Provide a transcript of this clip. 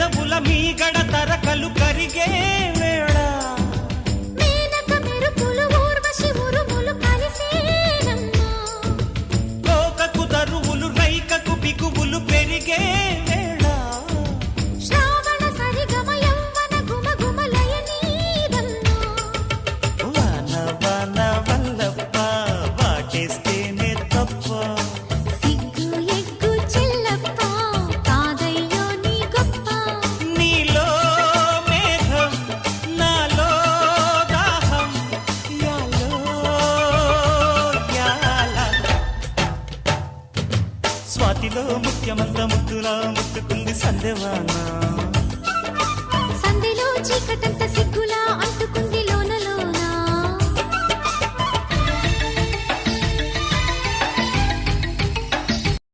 పెదవుల మీ గడ తరకలు కరిగే వేళ మేనక మెరుపులు ఊర్వశి ఉరుములు కలిసేనమ్మా కోకకు దరువులు రైకకు బిగువులు పెరిగే వేళ శ్రావణ సరిగమ యవ్వన గుమ గుమలయ నీదమ్మా వాన వాన వల్లప్ప వాటేస్తేనే తప్ప సిగ్గు ఎగ్గు చెల్లప్ప కాదయ్యో నీ గొప్ప నీలో మేఘం నాలో దాహం యాలో యాల స్వాతిలో ముఖ్యమంత ముద్దులా ముట్టుకుంది సందెవాన సంధిలో చీకటంత